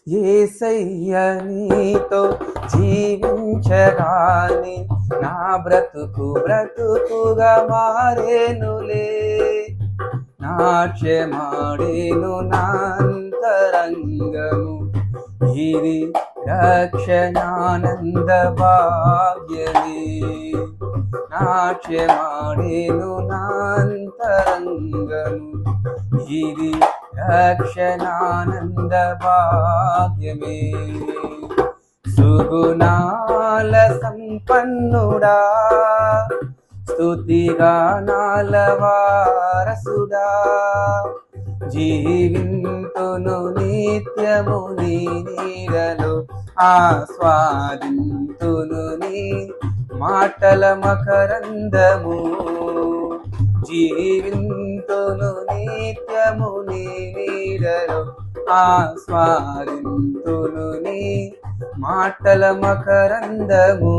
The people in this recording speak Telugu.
యేసయ్య నీతో జీవించగానే నా బ్రతుకుగా మారేనులే. నాట్యమాడేను నాంతరంగము, ఇది రక్షణానంద భాగ్యమే. నాట్యమాడేను నాంతరంగము, ఇది రక్షణానంద భాగ్యమే. సుగుణాల సంపన్నుడా, స్తుతిగానాల వారసుడా, జీవింతును నిత్యము నీ నీడలో, ఆస్వాదింతును నీ మాటల మకరందము. జీవింతును నిత్యము నీ నీడలో, ఆస్వాదింతును నీ మాటల మకరందము.